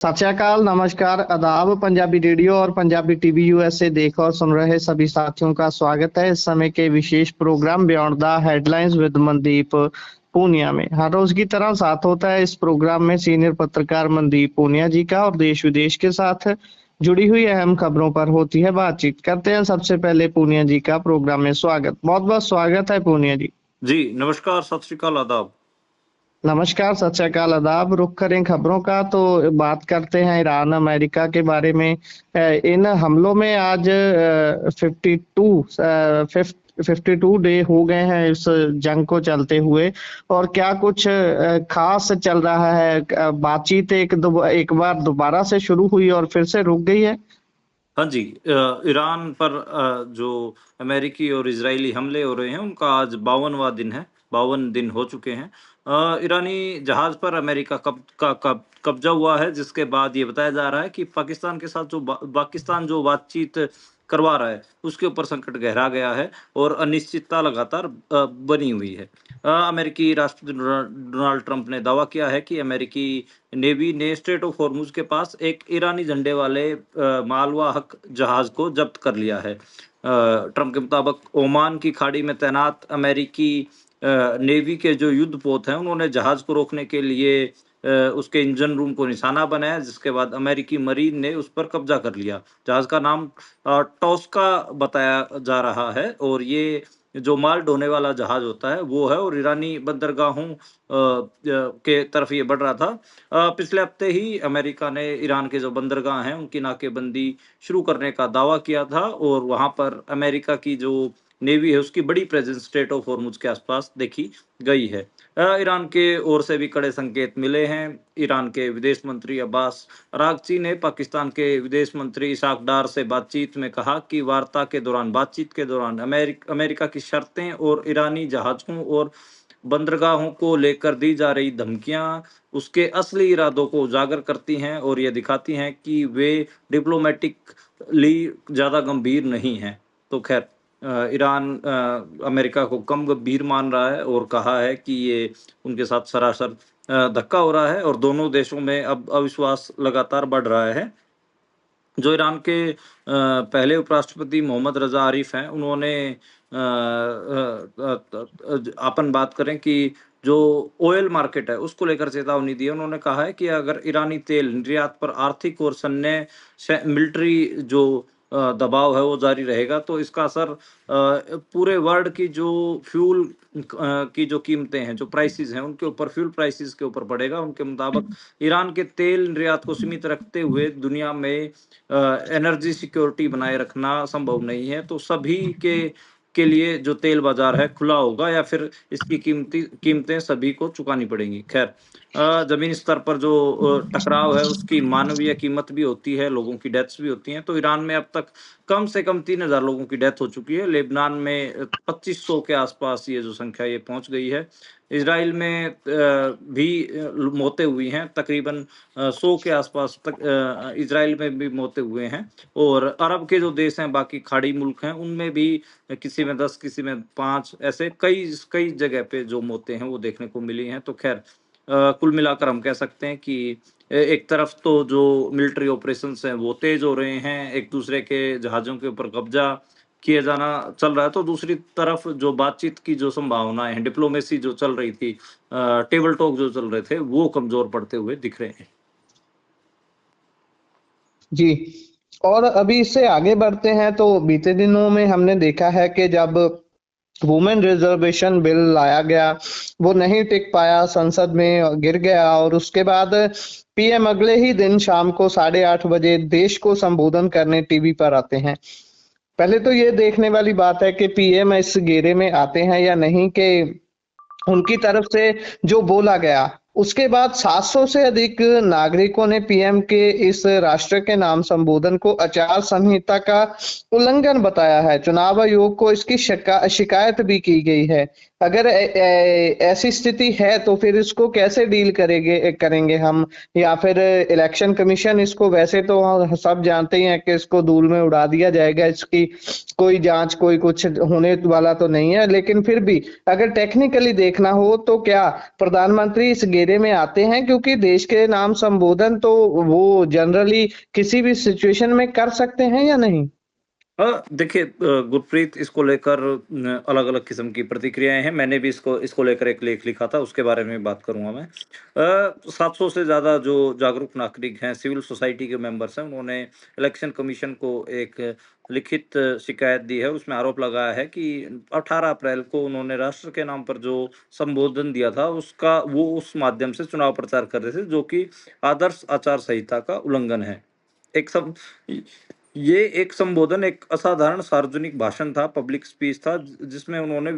सत श्री अकाल, नमस्कार, आदाब। पंजाबी रेडियो और पंजाबी टीवी यूएसए देख और सुन रहे सभी साथियों का स्वागत है इस समय के विशेष programme beyond the headlines with Mandeep Punia में। हर रोज की तरह साथ होता है इस प्रोग्राम में सीनियर पत्रकार मनदीप पूनिया जी का और देश विदेश के साथ जुड़ी हुई अहम खबरों पर होती है बातचीत। करते हैं सबसे पहले पूनिया जी का प्रोग्राम में स्वागत। बहुत बहुत स्वागत है पूनिया जी। जी नमस्कार, सत श्री अकाल, आदाब। नमस्कार, सत श्री अकाल, आदाब। रुख करें खबरों का तो बात करते हैं ईरान अमेरिका के बारे में। इन हमलों में आज 52 डे हो गए हैं इस जंग को चलते हुए। और क्या कुछ खास चल रहा है? बातचीत एक बार दोबारा से शुरू हुई और फिर से रुक गई है। हाँ जी, ईरान पर जो अमेरिकी और इजरायली हमले हो रहे हैं उनका आज 52वां दिन है। 52 दिन हो चुके हैं। ईरानी जहाज पर अमेरिका कब्जा हुआ है, जिसके बाद ये बताया जा रहा है कि पाकिस्तान के साथ पाकिस्तान जो बातचीत करवा रहा है उसके ऊपर संकट गहरा गया है और अनिश्चितता लगातार बनी हुई है। अमेरिकी राष्ट्रपति डोनाल्ड ट्रंप ने दावा किया है कि अमेरिकी नेवी ने स्ट्रेट ऑफ हॉर्मुज के पास एक ईरानी झंडे वाले मालवाहक जहाज को जब्त कर लिया है। ट्रंप के मुताबिक ओमान की खाड़ी में तैनात अमेरिकी नेवी के जो युद्धपोत हैं उन्होंने जहाज को रोकने के लिए उसके इंजन रूम को निशाना बनाया, जिसके बाद अमेरिकी मरीन ने उस पर कब्जा कर लिया। जहाज का नाम टॉस्का बताया जा रहा है और ये जो माल ढोने वाला जहाज होता है वो है और ईरानी बंदरगाहों के तरफ ये बढ़ रहा था। पिछले हफ्ते ही अमेरिका ने ईरान के जो बंदरगाह हैं उनकी नाकेबंदी शुरू करने का दावा किया था और वहां पर अमेरिका की जो नेवी है उसकी बड़ी प्रेजेंस स्ट्रेट ऑफ हॉर्मुज के आसपास देखी गई है। ईरान के ओर से भी कड़े संकेत मिले हैं। ईरान के विदेश मंत्री अब्बास अरागची ने पाकिस्तान के विदेश मंत्री इसाक डार से बातचीत में कहा कि बातचीत के दौरान अमेरिका की शर्तें और ईरानी जहाजों और बंदरगाहों को लेकर दी जा रही धमकियां उसके असली इरादों को उजागर करती हैं और ये दिखाती हैं कि वे डिप्लोमेटिकली ज्यादा गंभीर नहीं हैं। तो खैर, ईरान अमेरिका को कम गंभीर मान रहा है और कहा है कि ये उनके साथ सरासर धक्का हो रहा है और दोनों देशों में अब अविश्वास लगातार बढ़ रहा है। जो ईरान के पहले उपराष्ट्रपति मोहम्मद रजा आरिफ हैं, उन्होंने अपन बात करें कि जो ऑयल मार्केट है उसको लेकर चेतावनी दी है। उन्होंने कहा है कि अगर ईरानी तेल निर्यात पर आर्थिक और सैन्य मिलिट्री जो दबाव है वो जारी रहेगा तो इसका असर पूरे वर्ल्ड की जो फ्यूल की जो कीमतें हैं, जो प्राइसेस हैं, उनके ऊपर, फ्यूल प्राइसेस के ऊपर पड़ेगा। उनके मुताबिक ईरान के तेल निर्यात को सीमित रखते हुए दुनिया में एनर्जी सिक्योरिटी बनाए रखना संभव नहीं है। तो सभी के लिए जो तेल बाजार है खुला होगा या फिर इसकी कीमतें सभी को चुकानी पड़ेंगी। खैर, जमीन स्तर पर जो टकराव है उसकी मानवीय कीमत भी होती है, लोगों की डेथ्स भी होती हैं। तो ईरान में अब तक कम से कम 3000 लोगों की डेथ हो चुकी है। लेबनान में 2500 के आसपास ये जो संख्या ये पहुंच गई है। इजराइल में भी मौतें हुई हैं, तकरीबन 100 के आसपास तक इजराइल में भी मौतें हुए हैं। और अरब के जो देश हैं, बाकी खाड़ी मुल्क हैं, उनमें भी किसी में 10, किसी में 5, ऐसे कई जगह पे जो मौतें हैं वो देखने को मिली हैं। तो खैर, कुल मिलाकर हम कह सकते हैं कि एक तरफ तो जो मिलिट्री ऑपरेशंस हैं वो तेज हो रहे हैं, एक दूसरे के जहाजों के ऊपर कब्जा किए जाना चल रहा है, तो दूसरी तरफ जो बातचीत की जो संभावनाएं हैं, डिप्लोमेसी जो चल रही थी, टेबल टॉक जो चल रहे थे, वो कमजोर पड़ते हुए दिख रहे हैं। जी, और अभी इससे आगे बढ़ते हैं तो बीते दिनों में हमने देखा है कि जब वुमेन रिजर्वेशन बिल लाया गया वो नहीं टिक पाया, संसद में गिर गया और उसके बाद पीएम अगले ही दिन शाम को 8:30 बजे देश को संबोधन करने टीवी पर आते हैं। पहले तो ये देखने वाली बात है कि पीएम इस घेरे में आते हैं या नहीं, कि उनकी तरफ से जो बोला गया उसके बाद 700 से अधिक नागरिकों ने पीएम के इस राष्ट्र के नाम संबोधन को आचार संहिता का उल्लंघन बताया है। चुनाव आयोग को इसकी शिकायत भी की गई है। अगर ऐसी स्थिति है तो फिर इसको कैसे डील करेंगे हम, या फिर इलेक्शन कमीशन इसको, वैसे तो हम सब जानते ही हैं कि इसको धूल में उड़ा दिया जाएगा, इसकी कोई जांच कोई कुछ होने वाला तो नहीं है, लेकिन फिर भी अगर टेक्निकली देखना हो तो क्या प्रधानमंत्री इस घेरे में आते हैं, क्योंकि देश के नाम संबोधन तो वो जनरली किसी भी सिचुएशन में कर सकते हैं या नहीं? देखिए, गुरप्रीत, इसको लेकर अलग-अलग किस्म की प्रतिक्रियाएँ हैं। मैंने भी इसको इसको लेकर एक लेख लिखा था, उसके बारे में बात करूँगा मैं। 700 से ज़्यादा जो जागरूक नागरिक हैं, सिविल सोसाइटी के मेंबर्स हैं, उन्होंने इलेक्शन कमीशन को एक लिखित शिकायत दी है। उसमें आरोप लगाया है कि 18 अप्रैल को उन्होंने राष्ट्र के नाम पर जो संबोधन दिया था, उसका वो उस माध्यम से चुनाव प्रचार कर रहे थे, जो कि आदर्श आचार संहिता का उल्लंघन है। एक सब ये एक संबोधन एक असाधारण सार्वजनिक भाषण था, पब्लिक स्पीच था, जिसमें उन्होंने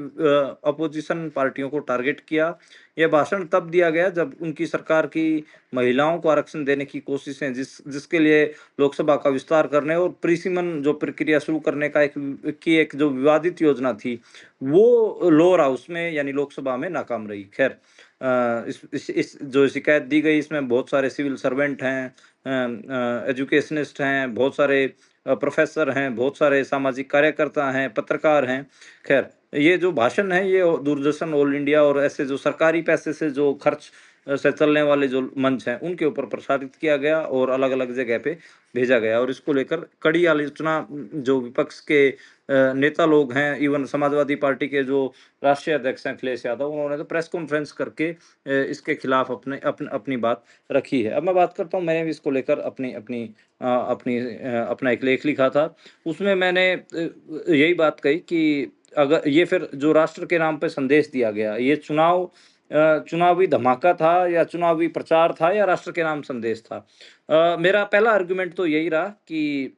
अपोजिशन पार्टियों को टारगेट किया। यह भाषण तब दिया गया जब उनकी सरकार की महिलाओं को आरक्षण देने की कोशिशें, जिसके लिए लोकसभा का विस्तार करने और परिसीमन जो प्रक्रिया शुरू करने का एक जो विवादित योजना थी, वो लोअर हाउस में यानी लोकसभा में नाकाम रही। खैर, इस जो शिकायत दी गई, इसमें बहुत सारे सिविल सर्वेंट हैं, एजुकेशनिस्ट हैं, बहुत सारे प्रोफेसर हैं, बहुत सारे सामाजिक कार्यकर्ता हैं, पत्रकार हैं। खैर, ये जो भाषण है, ये दूरदर्शन, ऑल इंडिया और ऐसे जो सरकारी पैसे से जो खर्च से चलने वाले जो मंच हैं, उनके ऊपर प्रसारित किया गया और अलग-अलग जगह पे भेजा गया, और इसको लेकर कड़ी आलोचना जो विपक्ष के नेता लोग हैं, इवन समाजवादी पार्टी के जो राष्ट्रीय अध्यक्ष हैं अखिलेश यादव, उन्होंने तो प्रेस कॉन्फ्रेंस करके इसके खिलाफ अपनी बात रखी है। अब मैं बात करता हूँ, मैंने भी इसको लेकर अपना एक लेख लिखा था। उसमें मैंने यही बात कही कि अगर ये फिर जो राष्ट्र के नाम पे संदेश दिया गया, ये चुनावी धमाका था या चुनावी प्रचार था या राष्ट्र के नाम संदेश था? मेरा पहला आर्गुमेंट तो यही रहा कि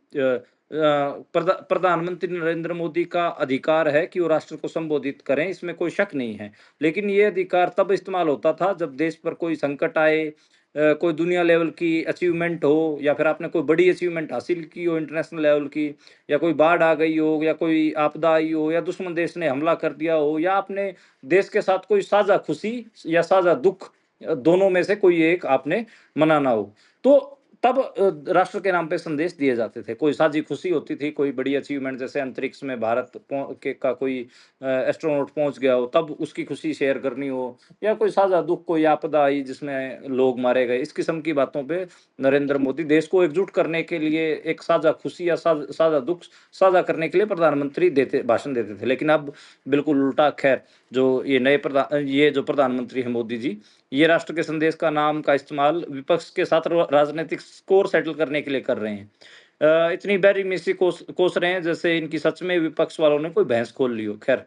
प्रधानमंत्री नरेंद्र मोदी का अधिकार है कि वो राष्ट्र को संबोधित करें, इसमें कोई शक नहीं है। लेकिन ये अधिकार तब इस्तेमाल होता था जब देश पर कोई संकट आए, कोई दुनिया लेवल की अचीवमेंट हो, या फिर आपने कोई बड़ी अचीवमेंट हासिल की हो इंटरनेशनल लेवल की, या कोई बाढ़ आ गई हो, या कोई आपदा आई हो, या दुश्मन देश ने हमला कर दिया हो, या आपने देश के साथ कोई साझा खुशी या साझा दुख, दोनों में से कोई एक आपने मनाना हो, तो तब राष्ट्र के नाम पे संदेश दिए जाते थे। कोई साझी खुशी होती थी, कोई बड़ी अचीवमेंट, जैसे अंतरिक्ष में भारत का कोई एस्ट्रोनॉट पहुंच गया हो, तब उसकी खुशी शेयर करनी हो, या कोई साझा दुख, कोई आपदा आई जिसमें लोग मारे गए, इस किस्म की बातों पे नरेंद्र मोदी देश को एकजुट करने के लिए, एक साझा खुशी या साझा दुख साझा करने के लिए प्रधानमंत्री भाषण देते थे। लेकिन अब बिल्कुल उल्टा। खैर, ये जो प्रधानमंत्री है मोदी जी, ये राष्ट्र के संदेश का नाम का इस्तेमाल विपक्ष के साथ राजनीतिक स्कोर सेटल करने के लिए कर रहे हैं। इतनी बेरहमी कोस रहे हैं जैसे इनकी सच में विपक्ष वालों ने कोई भैंस खोल ली हो। खैर,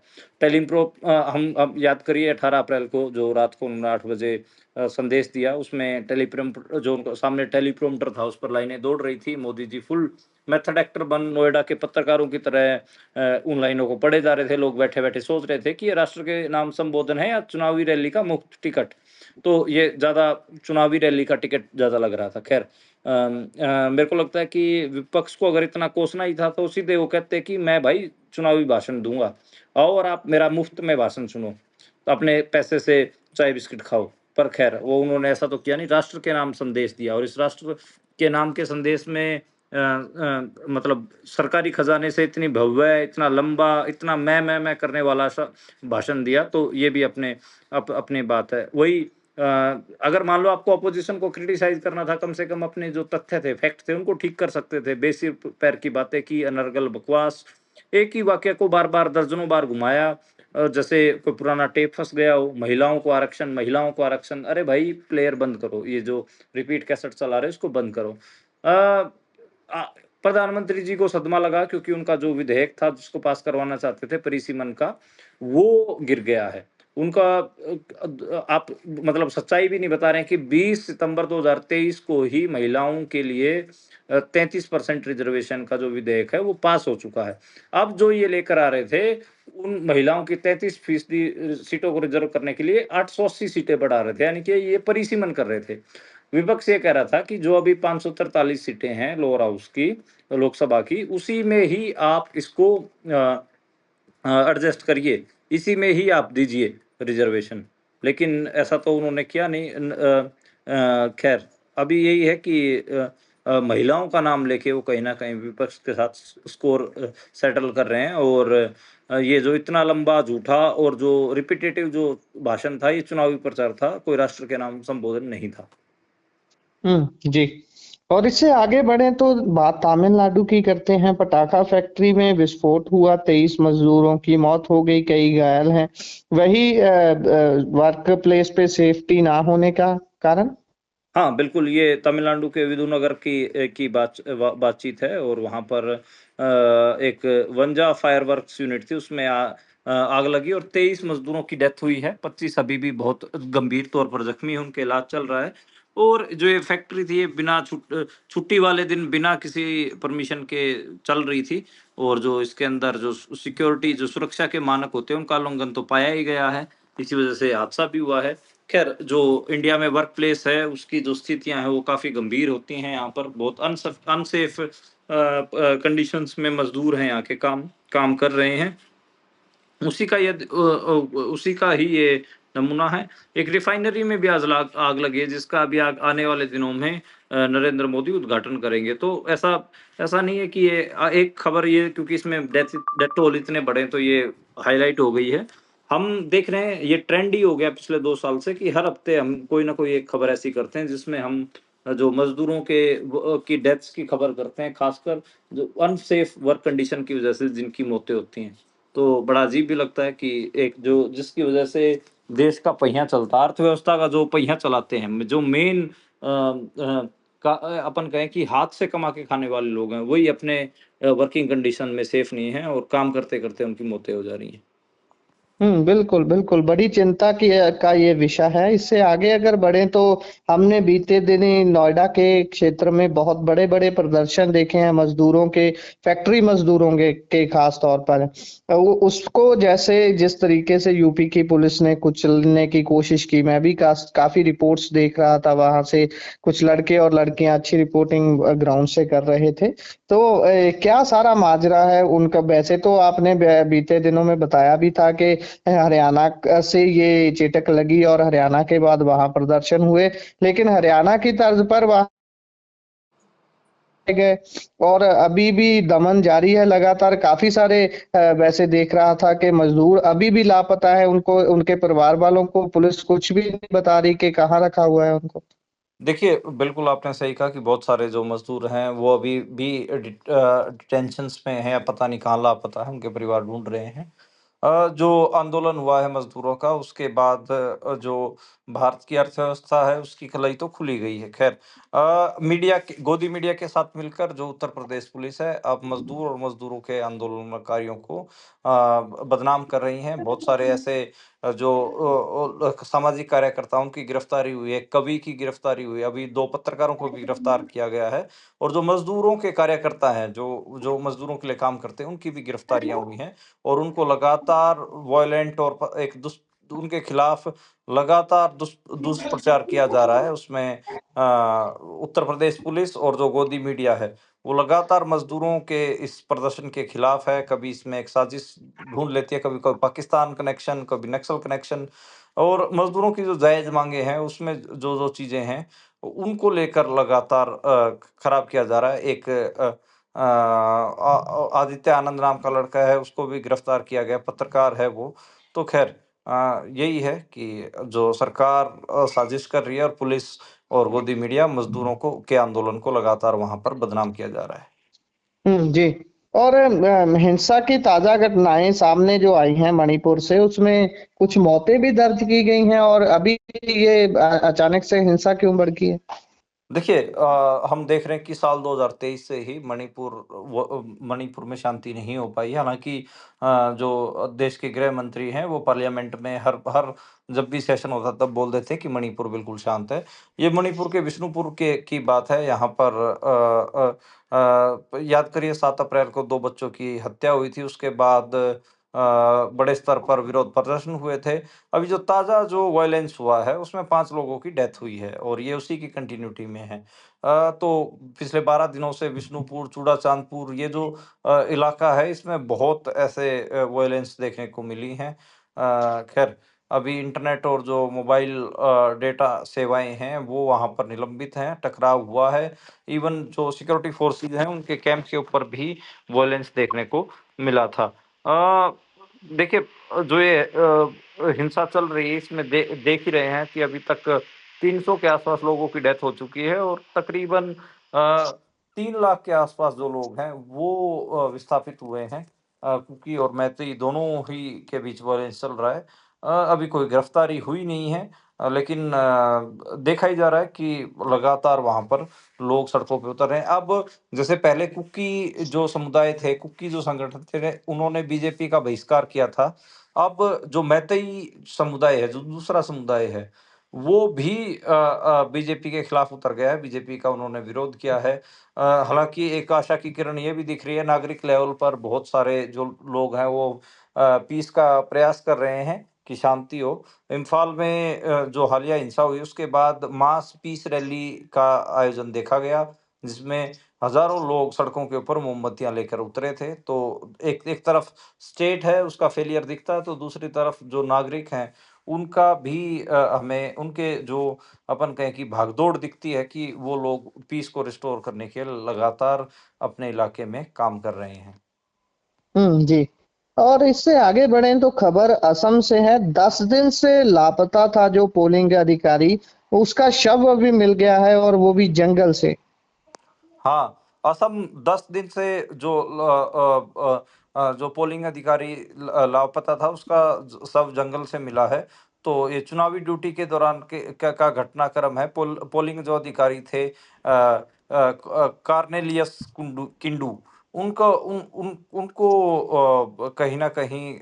हम अब याद करिए 18 अप्रैल को जो रात को उन्होंने 8 बजे संदेश दिया, उसमें जो उनके सामने टेलीप्रॉम्प्टर था, उस पर लाइनें दौड़ रही थी। Modi ji full method actor बन नोएडा के पत्रकारों की तरह उन लाइनों को पढ़े जा रहे थे। लोग बैठे बैठे सोच रहे थे कि ये राष्ट्र के नाम संबोधन है या चुनावी रैली का मुफ्त टिकट। तो ये ज्यादा चुनावी रैली का टिकट ज्यादा लग रहा था। खैर, मेरे को लगता है कि विपक्ष को अगर इतना कोसना ही था तो सीधे वो कहते कि मैं भाई चुनावी भाषण दूंगा, आओ और आप मेरा मुफ्त में भाषण सुनो, तो अपने पैसे से चाय बिस्किट खाओ। पर खैर, वो उन्होंने ऐसा तो किया नहीं, राष्ट्र के नाम संदेश दिया, और इस राष्ट्र के नाम के संदेश में मतलब सरकारी खजाने से इतनी भव्य, इतना लंबा, इतना मैं करने वाला सा भाषण दिया, तो ये भी अपनी बात है। वही अगर मान लो आपको अपोजिशन को क्रिटिसाइज करना था, कम से कम अपने जो तथ्य थे, फैक्ट थे, उनको ठीक कर सकते थे। बेसिर पैर की बातें की, अनर्गल बकवास, एक ही वाक्य को बार बार दर्जनों बार घुमाया, जैसे कोई पुराना टेप फंस गया हो। महिलाओं को आरक्षण, महिलाओं को आरक्षण, अरे भाई प्लेयर बंद करो, ये जो रिपीट कैसेट चला रहे इसको बंद करो। प्रधानमंत्री जी को सदमा लगा, क्योंकि उनका जो विधेयक था जिसको पास करवाना चाहते थे परिसीमन का, वो गिर गया है उनका। आप मतलब सच्चाई भी नहीं बता रहे हैं कि 20 सितंबर 2023 को ही महिलाओं के लिए 33% रिजर्वेशन का जो विधेयक है वो पास हो चुका है। अब जो ये लेकर आ रहे थे, उन महिलाओं की 33% सीटों को रिजर्व करने के लिए 880 सीटें बढ़ा रहे थे, यानी कि ये परिसीमन कर रहे थे। विपक्ष ये कह रहा था कि जो अभी 543 सीटें हैं लोअर हाउस की, लोकसभा की, उसी में ही आप इसको एडजस्ट करिए, इसी में ही आप दीजिए रिजर्वेशन। लेकिन ऐसा तो उन्होंने किया नहीं। खैर, अभी यही है कि महिलाओं का नाम लेके वो कहीं न कहीं विपक्ष के साथ स्कोर सेटल कर रहे हैं। और ये जो इतना लंबा झूठा और जो रिपिटेटिव जो भाषण था, ये चुनावी प्रचार था, कोई राष्ट्र के नाम संबोधन नहीं था। जी। और इससे आगे बढ़े तो बात तमिलनाडु की करते हैं। पटाखा फैक्ट्री में विस्फोट हुआ, 23 मजदूरों की मौत हो गई, कई घायल हैं। वही वर्क प्लेस पे सेफ्टी ना होने का कारण। हाँ, बिल्कुल, ये तमिलनाडु के विदुनगर की बातचीत है। और वहाँ पर एक वंजा फायरवर्क्स यूनिट थी, उसमें आग लगी और 23 मज़दूरों की डेथ हुई है। 25 अभी भी बहुत गंभीर तौर पर ज़ख्मी हैं, उनका इलाज चल रहा है। और जो ये फैक्ट्री थी, ये बिना छुट्टी वाले दिन बिना किसी परमिशन के चल रही थी। और जो इसके अंदर जो सिक्योरिटी, जो सुरक्षा के मानक होते हैं, उनका उल्लंघन तो पाया ही गया है। इसी वजह से हादसा भी हुआ है। खैर, जो इंडिया में वर्क प्लेस है, उसकी जो स्थितियाँ हैं, वो काफ़ी गंभीर होती हैं। यहाँ पर बहुत अनसेफ कंडीशंस में मज़दूर हैं, यहाँ के काम काम कर रहे हैं। उसी का ही ये नमूना है। एक रिफाइनरी में भी आग लगी है, जिसका अभी आने वाले दिनों में नरेंद्र मोदी उद्घाटन करेंगे। तो ऐसा ऐसा नहीं है कि ये एक खबर, ये क्योंकि इसमें डेथ टोल इतने बड़े हैं, तो ये हाईलाइट हो गई है। हम देख रहे हैं, ये ट्रेंड ही हो गया पिछले 2 साल से कि हर हफ्ते हम कोई ना कोई एक खबर ऐसी करते हैं, जिसमें हम जो मज़दूरों की डेथ्स की खबर करते हैं, ख़ासकर जो अनसेफ वर्क कंडीशन की वज़ह से जिनकी मौतें होती हैं। तो बड़ा अजीब भी लगता है कि एक जो जिसकी वजह से देश का पहिया चलता है, अर्थव्यवस्था का जो पहिया चलाते हैं, जो मेन अपन कहें कि हाथ से कमा के खाने वाले लोग हैं, वही अपने वर्किंग कंडीशन में सेफ नहीं है और काम करते करते उनकी मौतें हो जा रही हैं। बिल्कुल, बिल्कुल। बड़ी चिंता का ये विषय है। इससे आगे अगर बढ़ें तो हमने बीते दिनी नोएडा के क्षेत्र में बहुत बड़े-बड़े प्रदर्शन देखे हैं मज़दूरों के, फैक्ट्री मज़दूरों के ख़ास तौर पर। वो उसको जैसे जिस तरीके से यूपी की पुलिस ने कुचलने की कोशिश की, मैं भी काफ़ी रिपोर्ट्स देख रहा था वहाँ से। कुछ लड़के और लड़कियाँ अच्छी रिपोर्टिंग ग्राउंड से कर रहे थे। तो क्या सारा माजरा है उनका? वैसे तो आपने बीते दिनों में बताया भी था कि हरियाणा से ये चेटक लगी और हरियाणा के बाद वहां प्रदर्शन हुए, लेकिन हरियाणा की तर्ज पर वहां गए और अभी भी दमन जारी है लगातार। काफी सारे वैसे देख रहा था कि मजदूर अभी भी लापता है। उनको, उनके परिवार वालों को पुलिस कुछ भी नहीं बता रही कि कहाँ रखा हुआ है उनको। देखिए, बिल्कुल आपने सही कहा कि बहुत सारे जो मज़दूर हैं, वो अभी भी डिटेंशन्स में हैं, या पता नहीं कहाँ लापता है, उनके परिवार ढूँढ रहे हैं। जो आंदोलन हुआ है मज़दूरों का, उसके बाद जो भारत की अर्थव्यवस्था है, उसकी कलई तो खुली गई है। ख़ैर, गोदी मीडिया के साथ मिलकर जो उत्तर प्रदेश पुलिस है, अब मज़दूर और मज़दूरों के आंदोलनकारियों को बदनाम कर रही हैं। बहुत सारे ऐसे जो सामाजिक कार्यकर्ताओं की गिरफ्तारी हुई है, कवि की गिरफ्तारी हुई है, अभी 2 पत्रकारों को भी गिरफ्तार किया गया है। और जो मज़दूरों के कार्यकर्ता हैं, जो जो मज़दूरों के लिए काम करते हैं, उनकी भी गिरफ्तारियाँ हुई हैं। और उनको लगातार वॉयलेंट और उनके खिलाफ लगातार दुष्प्रचार किया जा रहा है। उसमें उत्तर प्रदेश पुलिस और जो गोदी मीडिया है, वो लगातार मजदूरों के इस प्रदर्शन के खिलाफ है। कभी इसमें एक साजिश ढूंढ लेती है, कभी कभी पाकिस्तान कनेक्शन, कभी नक्सल कनेक्शन। और मजदूरों की जो जायज मांगे हैं, उसमें जो जो चीजें हैं, उनको लेकर लगातार खराब किया जा रहा है। एक आदित्य आनंद नाम का लड़का है, उसको भी गिरफ्तार किया गया, पत्रकार है वो। तो खैर, यही है कि जो सरकार साजिश कर रही है, और पुलिस और गोदी मीडिया मजदूरों को के आंदोलन को लगातार वहां पर बदनाम किया जा रहा है। जी। और हिंसा की ताजा घटनाएं सामने जो आई हैं मणिपुर से, उसमें कुछ मौतें भी दर्ज की गई हैं और अभी ये अचानक से हिंसा क्यों भड़की है? देखिए, हम देख रहे हैं कि साल 2023 से ही मणिपुर में शांति नहीं हो पाई। हालाँकि जो देश के गृह मंत्री हैं, वो पार्लियामेंट में हर हर जब भी सेशन होता तब बोल देते हैं कि मणिपुर बिल्कुल शांत है। ये मणिपुर के बिष्णुपुर के की बात है। यहाँ पर याद करिए, 7 अप्रैल को 2 बच्चों की हत्या हुई थी। उसके बाद बड़े स्तर पर विरोध प्रदर्शन हुए थे। अभी जो ताज़ा जो वायलेंस हुआ है, उसमें 5 लोगों की डेथ हुई है, और ये उसी की कंटिन्यूटी में है। तो पिछले 12 दिनों से विष्णुपुर, चूड़ाचांदपुर, ये जो इलाका है, इसमें बहुत ऐसे वायलेंस देखने को मिली हैं। खैर अभी इंटरनेट और जो मोबाइल डेटा सेवाएँ हैं, वो वहाँ पर निलंबित हैं, टकराव हुआ है। इवन जो सिक्योरिटी फोर्सेस हैं, उनके कैंप के ऊपर भी वायलेंस देखने को मिला था। देखिए जो ये हिंसा चल रही है, इसमें देख ही रहे हैं कि अभी तक 300 के आसपास लोगों की डेथ हो चुकी है और तकरीबन 3 लाख के आसपास जो लोग हैं, वो विस्थापित हुए हैं। कुकी और मैतेई दोनों ही के बीच वायलेंस चल रहा है। अभी कोई गिरफ्तारी हुई नहीं है, लेकिन देखा ही जा रहा है कि लगातार वहाँ पर लोग सड़कों पे उतर रहे हैं। अब जैसे पहले कुकी जो समुदाय थे, कुकी जो संगठन थे, उन्होंने बीजेपी का बहिष्कार किया था। अब जो मैतेई समुदाय है, जो दूसरा समुदाय है, वो भी बीजेपी के खिलाफ उतर गया है, बीजेपी का उन्होंने विरोध किया है। हालाँकि एक आशा की किरण ये भी दिख रही है, नागरिक लेवल पर बहुत सारे जो लोग हैं, वो पीस का प्रयास कर रहे हैं कि शांति हो। इम्फाल में जो हालिया हिंसा हुई, उसके बाद मास पीस रैली का आयोजन देखा गया, जिसमें हज़ारों लोग सड़कों के ऊपर मोमबत्तियाँ लेकर उतरे थे। तो एक एक तरफ स्टेट है, उसका फेलियर दिखता है, तो दूसरी तरफ जो नागरिक हैं, उनका भी हमें उनके जो अपन कहें कि भागदौड़ दिखती है कि वो लोग पीस को रिस्टोर करने के लिए लगातार अपने इलाके में काम कर रहे हैं। जी। और इससे आगे बढ़ें तो खबर असम से है। 10 दिन से लापता था जो पोलिंग अधिकारी, उसका शव अभी मिल गया है और वो भी जंगल से। हाँ, असम 10 दिन से जो पोलिंग अधिकारी लापता था, उसका शव जंगल से मिला है। तो ये चुनावी ड्यूटी के दौरान का घटनाक्रम है। पोलिंग जो अधिकारी थे कार्नेलियस किंडू, उनको कहीं न कहीं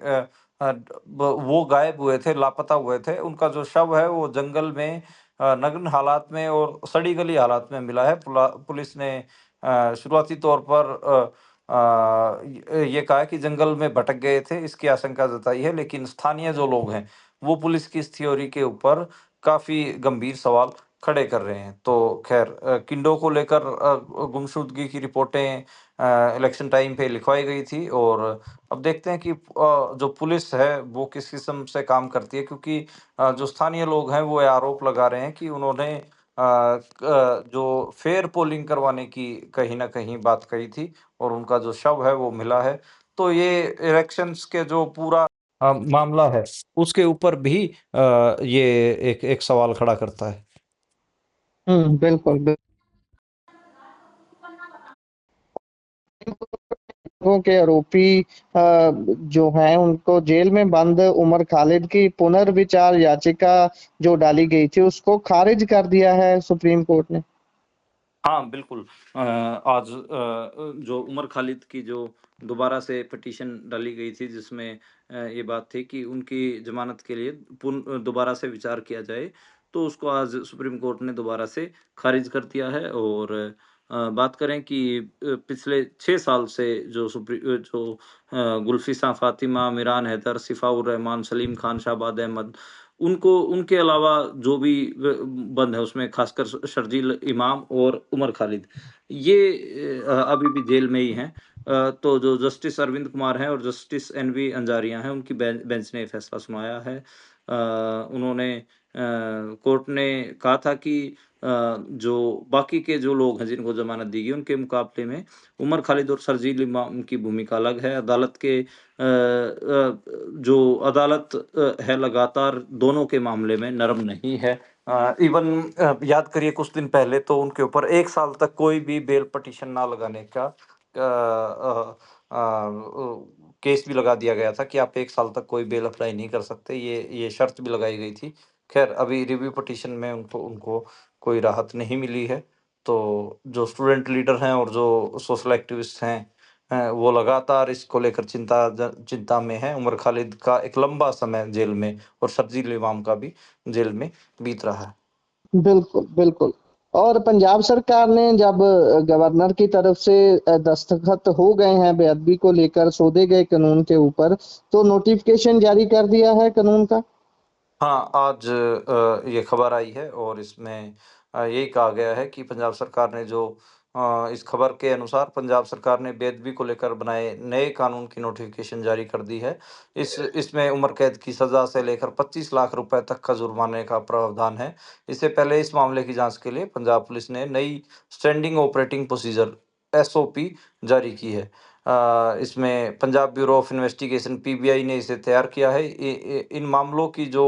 वो गायब हुए थे, लापता हुए थे। उनका जो शव है, वो जंगल में नग्न हालात में और सड़ी गली हालात में मिला है। पुलिस ने शुरुआती तौर पर ये कहा है कि जंगल में भटक गए थे, इसकी आशंका जताई है, लेकिन स्थानीय जो लोग हैं, वो पुलिस की इस थ्योरी के ऊपर काफ़ी गंभीर सवाल खड़े कर रहे हैं। तो ख़ैर किंडो को लेकर गुमशुदगी की रिपोर्टें इलेक्शन टाइम पे लिखवाई गई थी और अब देखते हैं कि जो पुलिस है, वो किस किस्म से काम करती है, क्योंकि जो स्थानीय लोग हैं, वो ये आरोप लगा रहे हैं कि उन्होंने जो फेयर पोलिंग करवाने की कहीं न कहीं बात कही थी और उनका जो शव है, वो मिला है। तो ये इलेक्शंस के जो पूरा मामला है, उसके ऊपर भी ये एक एक सवाल खड़ा करता है। बिल्कुल, लोगों के आरोपी जो हैं उनको जेल में बंद उमर खालिद की पुनर्विचार याचिका जो डाली गई थी, उसको खारिज कर दिया है सुप्रीम कोर्ट ने। हाँ, बिल्कुल। आज जो उमर खालिद की जो दोबारा से पिटीशन डाली गई थी, जिसमें ये बात थी कि उनकी ज़मानत के लिए दोबारा से विचार किया जाए, तो उसको आज सुप्रीम कोर्ट ने दोबारा से खारिज कर दिया है। और बात करें कि पिछले 6 साल से जो गुलफिसा फातिमा, मिरान हैदर, सिफाउर रहमान, सलीम खान, शाहबाद अहमद, उनके अलावा जो भी बंद है, उसमें खासकर शर्जील इमाम और उमर खालिद, ये अभी भी जेल में ही हैं। तो जो जस्टिस अरविंद कुमार हैं और जस्टिस एनवी अंजारिया हैं, उनकी बेंच ने फैसला सुनाया है। उन्होंने कोर्ट ने कहा था कि जो बाकी के जो लोग हैं, जिनको जमानत दी गई, उनके मुकाबले में उमर खालिद और शर्जील इमाम की भूमिका अलग है। जो अदालत है, लगातार दोनों के मामले में नरम नहीं है। इवन याद करिए, कुछ दिन पहले तो उनके ऊपर 1 साल तक कोई भी बेल पिटीशन ना लगाने का केस भी लगा दिया गया था कि आप 1 साल तक कोई बेल अप्लाई नहीं कर सकते। ये शर्त भी लगाई गई थी। ख़ैर अभी रिव्यू पिटीशन में उनको उनको कोई राहत नहीं मिली है। तो जो स्टूडेंट लीडर हैं और जो सोशल एक्टिविस्ट हैं, वो लगातार इसको लेकर चिंता में हैं। उमर खालिद का एक लंबा समय जेल में और शर्जील इमाम का भी जेल में बीत रहा है। बिल्कुल, बिल्कुल। और पंजाब सरकार ने जब गवर्नर की तरफ से दस्तखत हो गए हैं बेअदबी को लेकर सौदे गए कानून के ऊपर, तो नोटिफिकेशन जारी कर दिया है कानून का। हाँ, आज ये खबर आई है और इसमें यही कहा गया है कि पंजाब सरकार ने जो इस खबर के अनुसार पंजाब सरकार ने बेदबी को लेकर बनाए नए कानून की नोटिफिकेशन जारी कर दी है। इसमें उम्र कैद की सजा से लेकर 25 लाख रुपए तक का जुर्माने का प्रावधान है। इससे पहले इस मामले की जांच के लिए पंजाब पुलिस ने नई स्टैंडिंग ऑपरेटिंग प्रोसीजर एसओपी जारी की है। इसमें Punjab bureau of investigation PBI ने इसे तैयार किया है। इन मामलों की जो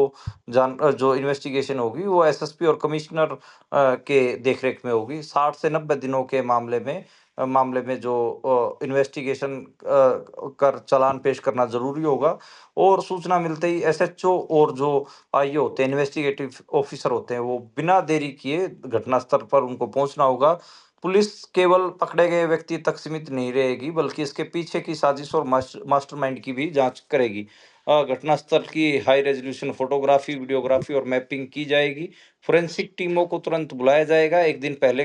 इन्वेस्टिगेशन होगी वो एसएसपी और कमिश्नर के देखरेख में होगी। 60 से 90 दिनों के मामले में जो इन्वेस्टिगेशन कर चालान पेश करना जरूरी होगा और सूचना मिलते ही एसएचओ और जो आईओ होते हैं, इन्वेस्टिगेटिव ऑफिसर होते हैं, वो बिना देरी किए घटनास्थल पर उनको पहुंचना होगा। पुलिस केवल पकड़े गए व्यक्ति तक सीमित नहीं रहेगी, बल्कि इसके पीछे की साजिश और मास्टरमाइंड की भी जांच करेगी। घटनास्थल की हाई रेजोल्यूशन फोटोग्राफी, वीडियोग्राफी और मैपिंग की जाएगी। फोरेंसिक टीमों को तुरंत बुलाया जाएगा एक दिन पहले।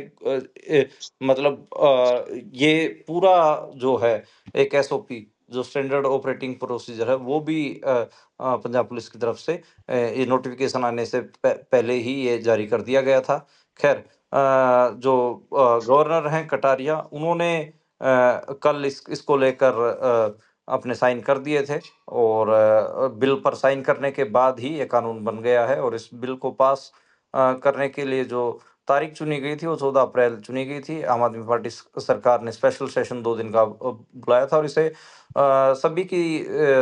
मतलब ये पूरा जो है एक एसओपी जो स्टैंडर्ड ऑपरेटिंग प्रोसीजर है वो भी पंजाब पुलिस की तरफ से ये नोटिफिकेशन आने से पहले ही ये जारी कर दिया गया था। खैर, जो गवर्नर हैं कटारिया, उन्होंने कल इसको लेकर अपने साइन कर दिए थे और बिल पर साइन करने के बाद ही ये कानून बन गया है। और इस बिल को पास करने के लिए जो तारीख चुनी गई थी वो 14 अप्रैल चुनी गई थी। आम आदमी पार्टी सरकार ने स्पेशल सेशन 2 दिन का बुलाया था और इसे सभी की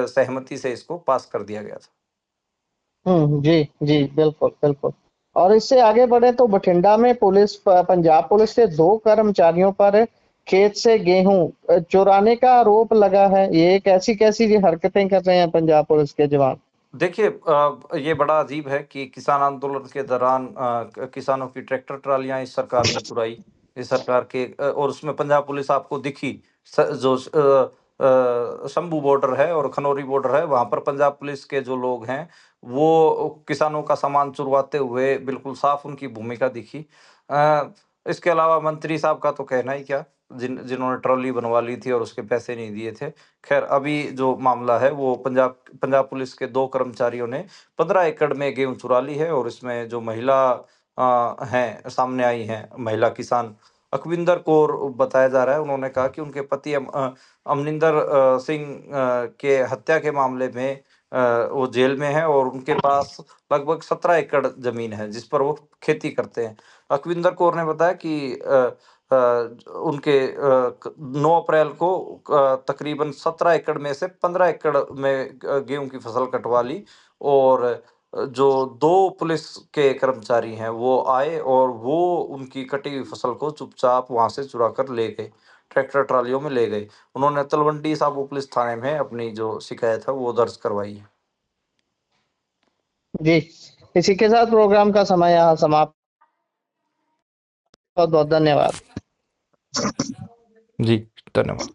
सहमति से इसको पास कर दिया गया था। जी जी, बिल्कुल बिल्कुल। और इससे आगे बढ़े तो बठिंडा में पंजाब पुलिस के 2 कर्मचारियों पर खेत से गेहूं चुराने का आरोप लगा है। ये कैसी हरकतें कर रहे हैं पंजाब पुलिस के जवान? देखिए, ये बड़ा अजीब है कि किसान आंदोलन के दौरान किसानों की ट्रैक्टर ट्रालियां इस सरकार ने चुराई। इस सरकार के और उसमें पंजाब पुलिस आपको दिखी। जो शंभू बॉर्डर है और खनौरी बॉर्डर है, वहां पर पंजाब पुलिस के जो लोग हैं वो किसानों का सामान चुरवाते हुए बिल्कुल साफ उनकी भूमिका दिखी। इसके अलावा मंत्री साहब का तो कहना ही क्या, जिन्होंने ट्रॉली बनवा ली थी और उसके पैसे नहीं दिए थे। खैर, अभी जो मामला है वो पंजाब पुलिस के 2 कर्मचारियों ने 15 एकड़ में गेहूं चुरा ली है और इसमें जो महिला हैं सामने आई हैं, महिला किसान अकविंदर कौर बताया जा रहा है। उन्होंने कहा कि उनके पति अमनिंदर सिंह के हत्या के मामले में वो जेल में है और उनके पास लगभग 17 एकड़ जमीन है जिस पर वो खेती करते हैं। अकविंदर कौर ने बताया कि उनके 9 अप्रैल को तकरीबन 17 एकड़ में से 15 एकड़ में गेहूं की फसल कटवा ली और जो 2 पुलिस के कर्मचारी हैं वो आए और वो उनकी कटी हुई फसल को चुपचाप वहां से चुरा कर ले गए, ट्रैक्टर ट्रालियों में ले गए। उन्होंने तलवंडी साबो पुलिस थाने में अपनी जो शिकायत है वो दर्ज करवाई है। जी, इसी के साथ प्रोग्राम का समय यहाँ समाप्त। बहुत बहुत धन्यवाद। जी, धन्यवाद।